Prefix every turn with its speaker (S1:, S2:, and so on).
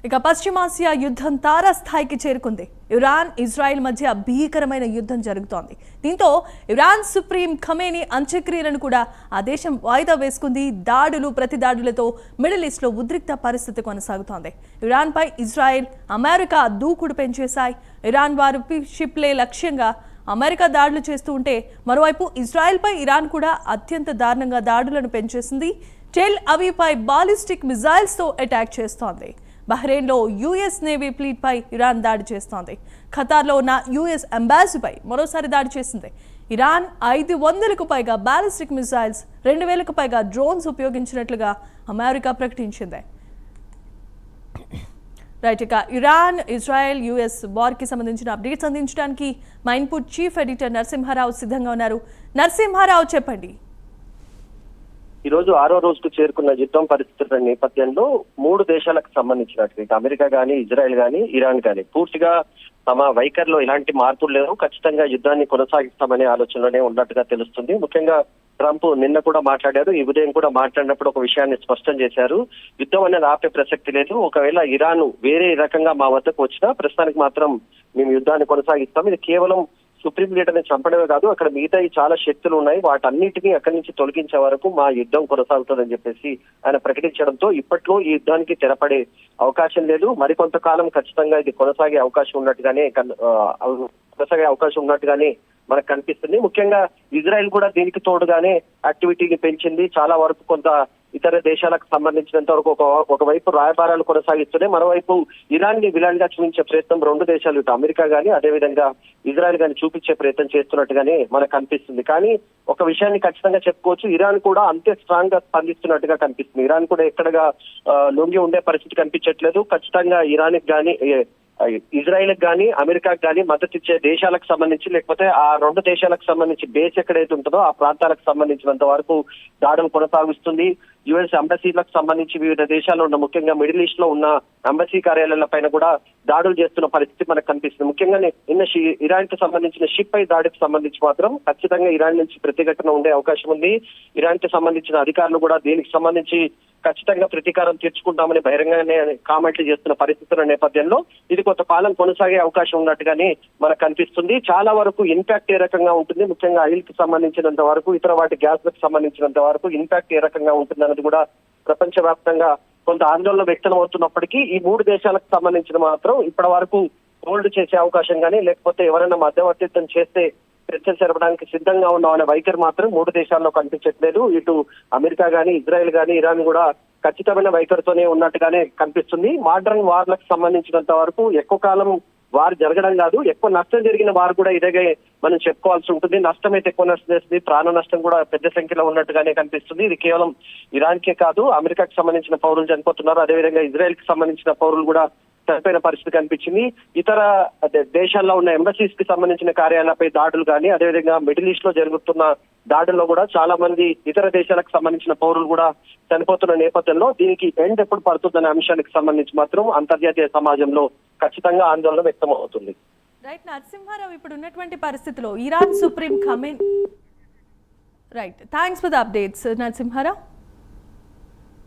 S1: ఇక పశ్చిమాసియా యుద్ధం తారస్థాయికి చేరుకుంది. ఇరాన్ ఇజ్రాయెల్ మధ్య భీకరమైన యుద్ధం జరుగుతోంది. దీంతో ఇరాన్ సుప్రీం ఖమేనీ అంత్యక్రియలను కూడా ఆ దేశం వాయిదా వేసుకుంది. దాడులు ప్రతిదాడులతో మిడిల్ ఈస్ట్లో ఉద్రిక్త పరిస్థితి కొనసాగుతోంది. ఇరాన్పై ఇజ్రాయెల్ అమెరికా దూకుడు పెంచేశాయి. ఇరాన్ వారు షిప్లే లక్ష్యంగా అమెరికా దాడులు చేస్తూ ఉంటే మరోవైపు ఇజ్రాయెల్పై ఇరాన్ కూడా అత్యంత దారుణంగా దాడులను పెంచేసింది. టెల్ అవీవ్పై బాలిస్టిక్ మిజైల్స్తో అటాక్ చేస్తోంది. బహ్రెయిన్లో యుఎస్ నేవీ ఫ్లీట్ పై ఇరాన్ దాడి చేస్తోంది. ఖతార్లో ఉన్న యుఎస్ ఎంబాసీపై మరోసారి దాడి చేసింది. ఇరాన్ 500కు పైగా బాలిస్టిక్ మిజైల్స్, 2000కు పైగా డ్రోన్స్ ఉపయోగించినట్లుగా అమెరికా ప్రకటించింది. రైట్, ఇక ఇరాన్ ఇజ్రాయెల్ యుఎస్ వార్కి సంబంధించిన అప్డేట్స్ అందించడానికి మా ఇన్పుట్ చీఫ్ ఎడిటర్ నరసింహారావు సిద్ధంగా ఉన్నారు. నరసింహారావు, చెప్పండి.
S2: ఈ రోజు 6వ రోజుకు చేరుకున్న యుద్ధం పరిస్థితుల నేపథ్యంలో 3 దేశాలకు సంబంధించినట్టు అమెరికా గానీ, ఇజ్రాయెల్ గానీ, ఇరాన్ గానీ పూర్తిగా తమ వైఖరిలో ఎలాంటి మార్పులు లేవు, ఖచ్చితంగా యుద్ధాన్ని కొనసాగిస్తామనే ఆలోచనలోనే ఉన్నట్టుగా తెలుస్తుంది. ముఖ్యంగా ట్రంప్ నిన్న కూడా మాట్లాడారు, ఈ ఉదయం కూడా మాట్లాడినప్పుడు ఒక విషయాన్ని స్పష్టం చేశారు. యుద్ధం అనేది ఆపే ప్రసక్తి లేదు. ఒకవేళ ఇరాన్ వేరే రకంగా మా వద్దకు వచ్చినా ప్రస్తుతానికి మాత్రం మేము యుద్ధాన్ని కొనసాగిస్తాం. ఇది కేవలం సుప్రీం లీడర్ని చంపడమే కాదు, అక్కడ మిగతా చాలా శక్తులు ఉన్నాయి, వాటన్నిటినీ అక్కడి నుంచి తొలగించే వరకు మా యుద్ధం కొనసాగుతుందని చెప్పేసి ఆయన ప్రకటించడంతో ఇప్పట్లో ఈ యుద్ధానికి తెరపడే అవకాశం లేదు. మరికొంతకాలం ఖచ్చితంగా ఇది కొనసాగే అవకాశం ఉన్నట్టుగానే మనకు కనిపిస్తుంది. ముఖ్యంగా ఇజ్రాయెల్ కూడా దీనికి తోడుగానే యాక్టివిటీని పెంచింది. చాలా వరకు కొంత ఇతర దేశాలకు సంబంధించినంత వరకు ఒకవైపు రాయబారాలు కొనసాగిస్తున్నాయి, మరోవైపు ఇరాన్ ని విలన్ గా చూపించే ప్రయత్నం 2 దేశాలు, ఇటు అమెరికా గానీ అదేవిధంగా ఇజ్రాయెల్ గానీ చూపించే ప్రయత్నం చేస్తున్నట్టుగానే మనకు కనిపిస్తుంది. కానీ ఒక విషయాన్ని ఖచ్చితంగా చెప్పుకోవచ్చు, ఇరాన్ కూడా అంతే స్ట్రాంగ్ గా స్పందిస్తున్నట్టుగా కనిపిస్తుంది. ఇరాన్ కూడా ఎక్కడగా లొంగి ఉండే పరిస్థితి కనిపించట్లేదు. ఖచ్చితంగా ఇరాన్ కి గానీ ఇజ్రాయెల్ గానీ అమెరికాకి గానీ మద్దతు ఇచ్చే దేశాలకు సంబంధించి, లేకపోతే ఆ 2 దేశాలకు సంబంధించి బేస్ ఎక్కడైతే ఉంటుందో ఆ ప్రాంతాలకు సంబంధించినంత వరకు దాడులు కొనసాగిస్తుంది. యుఎస్ ఎంబసీలకు సంబంధించి వివిధ దేశాల్లో ఉన్న, ముఖ్యంగా మిడిల్ ఈస్ట్ లో ఉన్న ఎంబసీ కార్యాలయాల పైన కూడా దాడులు చేస్తున్న పరిస్థితి మనకు కనిపిస్తుంది. ముఖ్యంగా నిన్న ఇరాన్ కి సంబంధించిన షిప్ పై దాడికి సంబంధించి మాత్రం ఖచ్చితంగా ఇరాన్ నుంచి ప్రతిఘటన ఉండే అవకాశం ఉంది. ఇరాన్ కి సంబంధించిన అధికారులు కూడా దీనికి సంబంధించి ఖచ్చితంగా ప్రతీకారం తీర్చుకుంటామని బహిరంగంగానే కామెంట్లు చేస్తున్న పరిస్థితుల నేపథ్యంలో ఇది కొంతకాలం కొనసాగే అవకాశం ఉన్నట్టుగానే మనకు కనిపిస్తుంది. చాలా వరకు ఇంపాక్ట్ ఏ రకంగా ఉంటుంది, ముఖ్యంగా ఆయిల్ కి సంబంధించినంత వరకు, ఇతర వాటి గ్యాస్లకు సంబంధించినంత వరకు ఇంపాక్ట్ ఏ రకంగా ఉంటుంది అన్నది కూడా ప్రపంచవ్యాప్తంగా కొంత ఆందోళన వ్యక్తం అవుతున్నప్పటికీ ఈ 3 దేశాలకు సంబంధించిన మాత్రం ఇప్పటి వరకు హోల్డ్ చేసే అవకాశం కానీ, లేకపోతే ఎవరైనా మధ్యవర్తిత్వం చేస్తే చర్చలు జరపడానికి సిద్ధంగా ఉన్నామనే వైఖరి మాత్రం 3 దేశాల్లో కనిపించట్లేదు. ఇటు అమెరికా గానీ, ఇజ్రాయెల్ గానీ, ఇరాన్ కూడా ఖచ్చితమైన వైఖరితోనే ఉన్నట్టుగానే కనిపిస్తుంది. మోడర్న్ వార్లకు సంబంధించినంత వరకు ఎక్కువ కాలం వారు జరగడం కాదు, ఎక్కువ నష్టం జరిగిన వారు కూడా ఇదే మనం చెప్పుకోవాల్సి ఉంటుంది. నష్టం అయితే ఎక్కువ నష్టం చేస్తుంది, ప్రాణ నష్టం కూడా పెద్ద సంఖ్యలో ఉన్నట్టుగానే కనిపిస్తుంది. ఇది కేవలం ఇరాన్ కే కాదు, అమెరికాకి సంబంధించిన పౌరులు చనిపోతున్నారు, అదేవిధంగా ఇజ్రాయెల్ కి సంబంధించిన పౌరులు కూడా చనిపోయిన పరిస్థితి కనిపించింది. ఇతర దేశాల్లో ఉన్న ఎంబసీస్ కి సంబంధించిన కార్యాలయాలపై దాడులు కానీ, అదేవిధంగా మిడిల్ ఈస్ట్ లో జరుగుతున్న దాడుల్లో కూడా చాలా మంది ఇతర దేశాలకు సంబంధించిన పౌరులు కూడా చనిపోతున్న నేపథ్యంలో దీనికి ఎండ్ ఎప్పుడు పడుతుందనే అంశానికి సంబంధించి మాత్రం అంతర్జాతీయ సమాజంలో ఖచ్చితంగా ఆందోళన వ్యక్తం అవుతుంది.
S1: రైట్ నరసింహారావు, ఇప్పుడు ఉన్నటువంటి పరిస్థితిలో Iran supreme Khamenei right thanks for the updates Narasimha Rao.